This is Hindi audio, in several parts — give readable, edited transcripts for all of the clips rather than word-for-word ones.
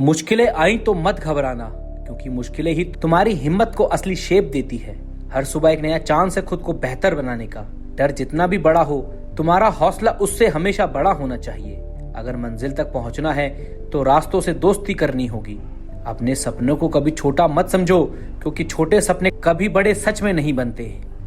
मुश्किलें आई तो मत घबराना, क्योंकि मुश्किलें ही तुम्हारी हिम्मत को असली शेप देती है। हर सुबह एक नया चांस है खुद को बेहतर बनाने का। डर जितना भी बड़ा हो, तुम्हारा हौसला उससे हमेशा बड़ा होना चाहिए। अगर मंजिल तक पहुंचना है तो रास्तों से दोस्ती करनी होगी। अपने सपनों को कभी छोटा मत समझो, क्योंकि छोटे सपने कभी बड़े सच में नहीं बनते।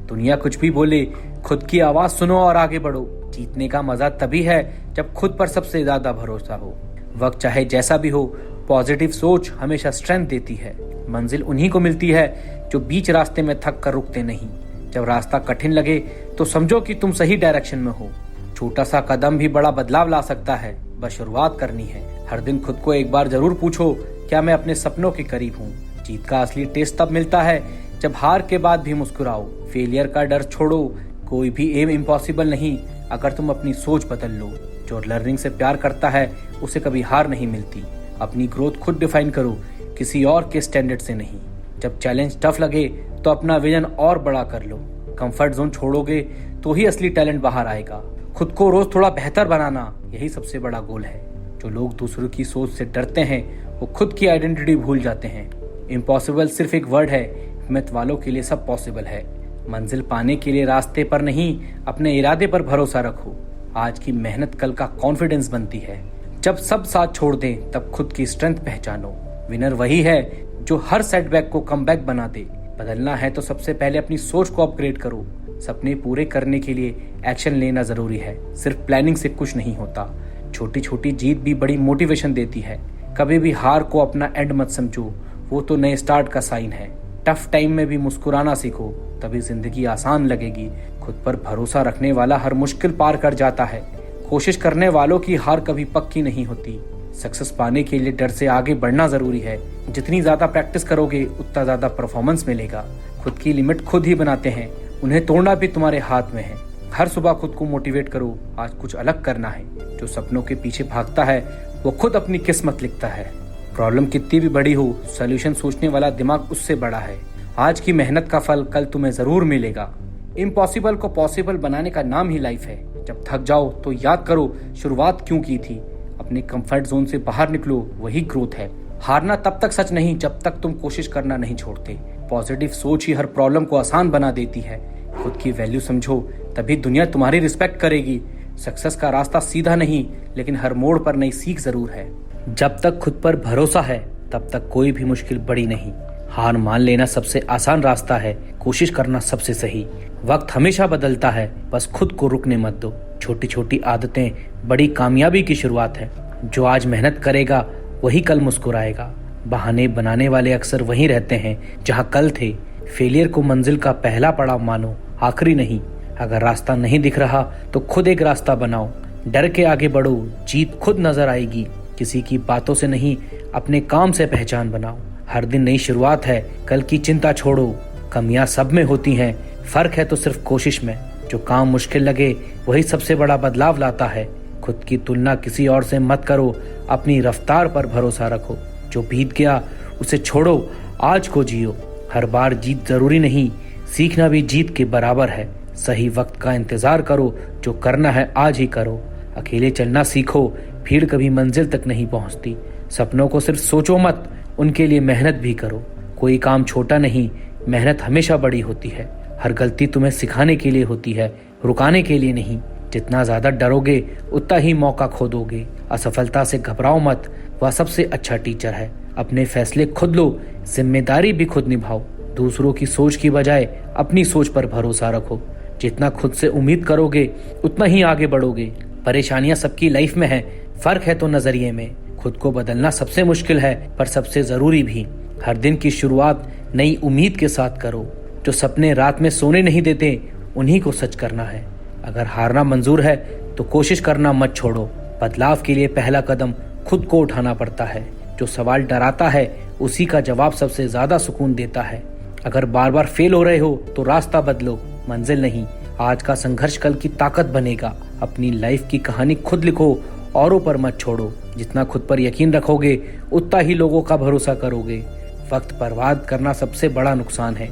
दुनिया कुछ भी बोले, खुद की आवाज सुनो और आगे बढ़ो। जीतने का मजा तभी है जब खुद पर सबसे ज्यादा भरोसा हो। वक्त चाहे जैसा भी हो, पॉजिटिव सोच हमेशा स्ट्रेंथ देती है। मंजिल उन्हीं को मिलती है जो बीच रास्ते में थक कर रुकते नहीं। जब रास्ता कठिन लगे तो समझो कि तुम सही डायरेक्शन में हो। छोटा सा कदम भी बड़ा बदलाव ला सकता है, बस शुरुआत करनी है। हर दिन खुद को एक बार जरूर पूछो, क्या मैं अपने सपनों के करीब हूँ। जीत का असली टेस्ट तब मिलता है जब हार के बाद भी मुस्कुराओ। फेलियर का डर छोड़ो, कोई भी एम इम्पॉसिबल नहीं अगर तुम अपनी सोच बदल लो। जो लर्निंग से प्यार करता है उसे कभी हार नहीं मिलती। अपनी ग्रोथ खुद डिफाइन करो, किसी और के स्टैंडर्ड से नहीं। जब चैलेंज टफ लगे तो अपना विजन और बड़ा कर लो। कंफर्ट जोन छोड़ोगे तो ही असली टैलेंट बाहर आएगा। खुद को रोज थोड़ा बेहतर बनाना, यही सबसे बड़ा गोल है। जो लोग दूसरों की सोच से डरते हैं वो खुद की आइडेंटिटी भूल जाते हैं। इम्पॉसिबल सिर्फ एक वर्ड है, हिम्मत वालों के लिए सब पॉसिबल है। मंजिल पाने के लिए रास्ते पर नहीं, अपने इरादे पर भरोसा रखो। आज की मेहनत कल का कॉन्फिडेंस बनती है। जब सब साथ छोड़ दें तब खुद की स्ट्रेंथ पहचानो। विनर वही है जो हर सेटबैक को कमबैक बना दे। बदलना है तो सबसे पहले अपनी सोच को अपग्रेड करो। सपने पूरे करने के लिए एक्शन लेना जरूरी है, सिर्फ प्लानिंग से कुछ नहीं होता। छोटी छोटी जीत भी बड़ी मोटिवेशन देती है। कभी भी हार को अपना एंड मत समझो, वो तो नए स्टार्ट का साइन है। टफ टाइम में भी मुस्कुराना सीखो, तभी जिंदगी आसान लगेगी। खुद पर भरोसा रखने वाला हर मुश्किल पार कर जाता है। कोशिश करने वालों की हार कभी पक्की नहीं होती। सक्सेस पाने के लिए डर से आगे बढ़ना जरूरी है। जितनी ज्यादा प्रैक्टिस करोगे उतना ज्यादा परफॉर्मेंस मिलेगा। खुद की लिमिट खुद ही बनाते हैं, उन्हें तोड़ना भी तुम्हारे हाथ में है। हर सुबह खुद को मोटिवेट करो, आज कुछ अलग करना है। जो सपनों के पीछे भागता है वो खुद अपनी किस्मत लिखता है। प्रॉब्लम कितनी भी बड़ी हो, सोल्यूशन सोचने वाला दिमाग उससे बड़ा है। आज की मेहनत का फल कल तुम्हें जरूर मिलेगा। इम्पॉसिबल को पॉसिबल बनाने का नाम ही लाइफ है। जब थक जाओ तो याद करो शुरुआत क्यों की थी। अपने कंफर्ट जोन से बाहर निकलो, वही ग्रोथ है। हारना तब तक सच नहीं जब तक तुम कोशिश करना नहीं छोड़ते। पॉजिटिव सोच ही हर प्रॉब्लम को आसान बना देती है। खुद की वैल्यू समझो, तभी दुनिया तुम्हारी रिस्पेक्ट करेगी। सक्सेस का रास्ता सीधा नहीं, लेकिन हर मोड़ पर नई सीख जरूर है। जब तक खुद पर भरोसा है तब तक कोई भी मुश्किल बड़ी नहीं। हार मान लेना सबसे आसान रास्ता है, कोशिश करना सबसे सही। वक्त हमेशा बदलता है, बस खुद को रुकने मत दो। छोटी छोटी आदतें बड़ी कामयाबी की शुरुआत है। जो आज मेहनत करेगा वही कल मुस्कुराएगा। बहाने बनाने वाले अक्सर वहीं रहते हैं जहाँ कल थे। फेलियर को मंजिल का पहला पड़ाव मानो, आखिरी नहीं। अगर रास्ता नहीं दिख रहा तो खुद एक रास्ता बनाओ। डर के आगे बढ़ो, जीत खुद नजर आएगी। किसी की बातों से नहीं, अपने काम से पहचान बनाओ। हर दिन नई शुरुआत है, कल की चिंता छोड़ो। कमियां सब में होती हैं, फर्क है तो सिर्फ कोशिश में। जो काम मुश्किल लगे वही सबसे बड़ा बदलाव लाता है। खुद की तुलना किसी और से मत करो, अपनी रफ्तार पर भरोसा रखो। जो बीत गया उसे छोड़ो, आज को जियो। हर बार जीत जरूरी नहीं, सीखना भी जीत के बराबर है। सही वक्त का इंतजार करो, जो करना है आज ही करो। अकेले चलना सीखो, भीड़ कभी मंजिल तक नहीं पहुंचती। सपनों को सिर्फ सोचो मत, उनके लिए मेहनत भी करो। कोई काम छोटा नहीं, मेहनत हमेशा बड़ी होती है। हर गलती तुम्हें सिखाने के लिए होती है, रुकाने के लिए नहीं। जितना ज्यादा डरोगे उतना ही मौका खो दोगे। असफलता से घबराओ मत, वह सबसे अच्छा टीचर है। अपने फैसले खुद लो, जिम्मेदारी भी खुद निभाओ। दूसरों की सोच की बजाय अपनी सोच पर भरोसा रखो। जितना खुद से उम्मीद करोगे उतना ही आगे बढ़ोगे। परेशानियां सबकी लाइफ में है, फर्क है तो नजरिए में। खुद को बदलना सबसे मुश्किल है पर सबसे जरूरी भी। हर दिन की शुरुआत नई उम्मीद के साथ करो। जो सपने रात में सोने नहीं देते उन्हीं को सच करना है। अगर हारना मंजूर है तो कोशिश करना मत छोड़ो। बदलाव के लिए पहला कदम खुद को उठाना पड़ता है। जो सवाल डराता है उसी का जवाब सबसे ज्यादा सुकून देता है। अगर बार बार फेल हो रहे हो तो रास्ता बदलो, मंजिल नहीं। आज का संघर्ष कल की ताकत बनेगा। अपनी लाइफ की कहानी खुद लिखो, औरों पर मत छोड़ो। जितना खुद पर यकीन रखोगे उतना ही लोगों का भरोसा करोगे। वक्त बर्बाद करना सबसे बड़ा नुकसान है।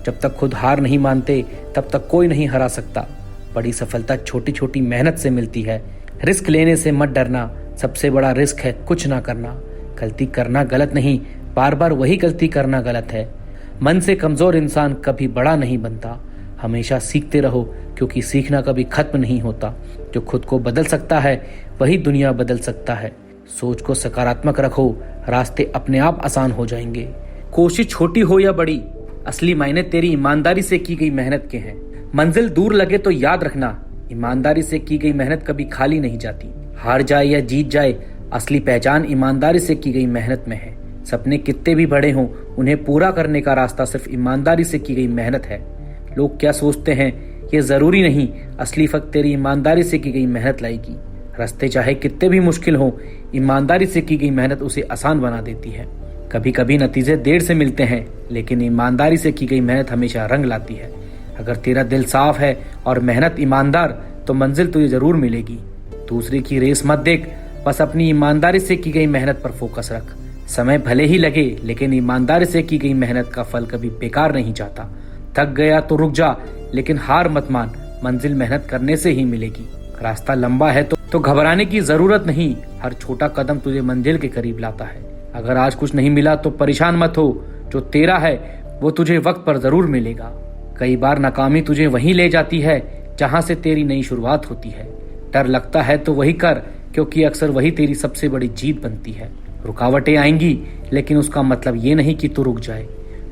जब तक खुद हार नहीं मानते तब तक कोई नहीं हरा सकता। बड़ी सफलता छोटी छोटी मेहनत से मिलती है। रिस्क लेने से मत डरना, सबसे बड़ा रिस्क है कुछ ना करना। गलती करना गलत नहीं, बार बार वही गलती करना गलत है। मन से कमजोर इंसान कभी बड़ा नहीं बनता। हमेशा सीखते रहो, क्योंकि सीखना कभी खत्म नहीं होता। जो खुद को बदल सकता है वही दुनिया बदल सकता है। सोच को सकारात्मक रखो, रास्ते अपने आप आसान हो जाएंगे। कोशिश छोटी हो या बड़ी, असली मायने तेरी ईमानदारी से की गई मेहनत के हैं। मंजिल दूर लगे तो याद रखना, ईमानदारी से की गई मेहनत कभी खाली नहीं जाती। हार जाए या जीत जाए, असली पहचान ईमानदारी से की गई मेहनत में है। सपने कितने भी बड़े हों, उन्हें पूरा करने का रास्ता सिर्फ ईमानदारी से की गई मेहनत है। लोग क्या सोचते हैं ये जरूरी नहीं, असली फर्क तेरी ईमानदारी से की गई मेहनत लाएगी। रास्ते चाहे कितने भी मुश्किल हों, ईमानदारी से की गई मेहनत उसे आसान बना देती है। कभी कभी नतीजे देर से मिलते हैं, लेकिन ईमानदारी से की गई मेहनत हमेशा रंग लाती है। अगर तेरा दिल साफ है और मेहनत ईमानदार, तो मंजिल तुझे जरूर मिलेगी। दूसरे की रेस मत देख, बस अपनी ईमानदारी से की गई मेहनत पर फोकस रख। समय भले ही लगे, लेकिन ईमानदारी से की गई मेहनत का फल कभी बेकार नहीं जाता। थक गया तो रुक जा, लेकिन हार मत मान, मंजिल मेहनत करने से ही मिलेगी। रास्ता लंबा है तो घबराने की जरूरत नहीं, हर छोटा कदम तुझे मंजिल के करीब लाता है। अगर आज कुछ नहीं मिला तो परेशान मत हो, जो तेरा है वो तुझे वक्त पर जरूर मिलेगा। कई बार नाकामी तुझे वहीं ले जाती है जहां से तेरी नई शुरुआत होती है। डर लगता है तो वही कर, क्योंकि अक्सर वही तेरी सबसे बड़ी जीत बनती है। रुकावटें आएंगी, लेकिन उसका मतलब ये नहीं कि तू रुक जाए।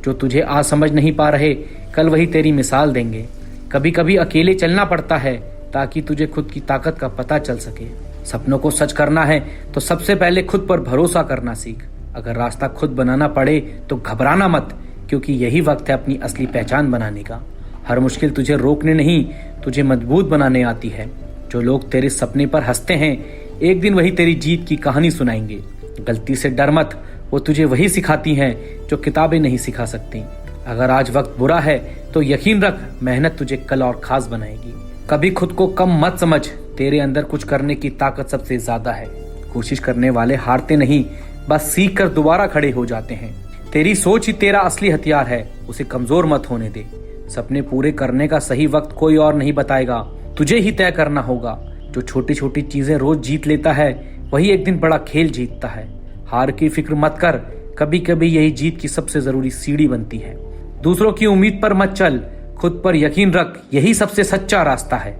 जो तुझे आज समझ नहीं पा रहे, कल वही तेरी मिसाल देंगे। कभी कभी अकेले चलना पड़ता है ताकि तुझे खुद की ताकत का पता चल सके। सपनों को सच करना है तो सबसे पहले खुद पर भरोसा करना सीख। अगर रास्ता खुद बनाना पड़े तो घबराना मत, क्योंकि यही वक्त है अपनी असली पहचान बनाने का। हर मुश्किल तुझे रोकने नहीं, तुझे मजबूत बनाने आती है। जो लोग तेरे सपने पर हंसते हैं, एक दिन वही तेरी जीत की कहानी सुनाएंगे। गलती से डर मत, वो तुझे वही सिखाती हैं जो किताबें नहीं सिखा सकती। अगर आज वक्त बुरा है तो यकीन रख, मेहनत तुझे कल और खास बनाएगी। कभी खुद को कम मत समझ, तेरे अंदर कुछ करने की ताकत सबसे ज्यादा है। कोशिश करने वाले हारते नहीं, बस सीख कर दोबारा खड़े हो जाते हैं। तेरी सोच ही तेरा असली हथियार है, उसे कमजोर मत होने दे। सपने पूरे करने का सही वक्त कोई और नहीं बताएगा, तुझे ही तय करना होगा। जो छोटी छोटी चीजें रोज जीत लेता है, वही एक दिन बड़ा खेल जीतता है। हार की फिक्र मत कर, कभी कभी यही जीत की सबसे जरूरी सीढ़ी बनती है। दूसरों की उम्मीद पर मत चल, खुद पर यकीन रख, यही सबसे सच्चा रास्ता है।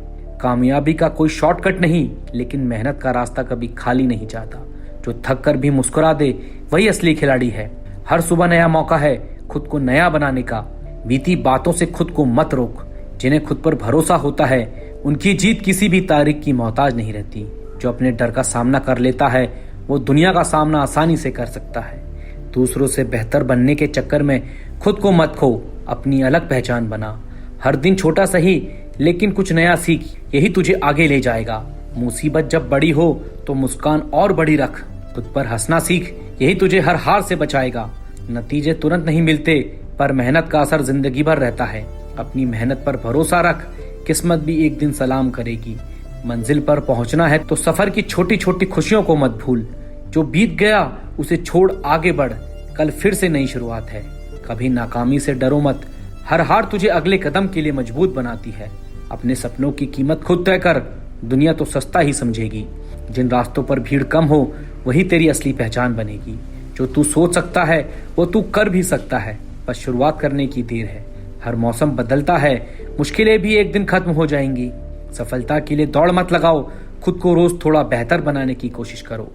कामयाबी का कोई शॉर्टकट नहीं, लेकिन मेहनत का रास्ता कभी खाली नहीं जाता। जो थक कर भी मुस्कुरा दे, वही असली खिलाड़ी है। हर सुबह नया मौका है खुद को नया बनाने का। बीती बातों से खुद को मत रोक। जिन्हें खुद पर भरोसा होता है, उनकी जीत किसी भी तारीख की मोहताज नहीं रहती। जो अपने डर का सामना कर लेता है, वो दुनिया का सामना आसानी से कर सकता है। दूसरों से बेहतर बनने के चक्कर में खुद को मत खो, अपनी अलग पहचान बना। हर दिन छोटा सही, लेकिन कुछ नया सीख, यही तुझे आगे ले जाएगा। मुसीबत जब बड़ी हो तो मुस्कान और बड़ी रख। खुद पर हंसना सीख, यही तुझे हर हार से बचाएगा। नतीजे तुरंत नहीं मिलते, पर मेहनत का असर जिंदगी भर रहता है। अपनी मेहनत पर भरोसा रख, किस्मत भी एक दिन सलाम करेगी। मंजिल पर पहुंचना है तो सफर की छोटी छोटी खुशियों को मत भूल। जो बीत गया उसे छोड़ आगे बढ़, कल फिर से नई शुरुआत है। कभी नाकामी से डरो मत, हर हार तुझे अगले कदम के लिए मजबूत बनाती है। अपने सपनों की कीमत खुद तय कर, दुनिया तो सस्ता ही समझेगी। जिन रास्तों पर भीड़ कम हो, वही तेरी असली पहचान बनेगी। जो तू सोच सकता है वो तू कर भी सकता है, बस शुरुआत करने की देर है। हर मौसम बदलता है, मुश्किलें भी एक दिन खत्म हो जाएंगी। सफलता के लिए दौड़ मत लगाओ, खुद को रोज थोड़ा बेहतर बनाने की कोशिश करो।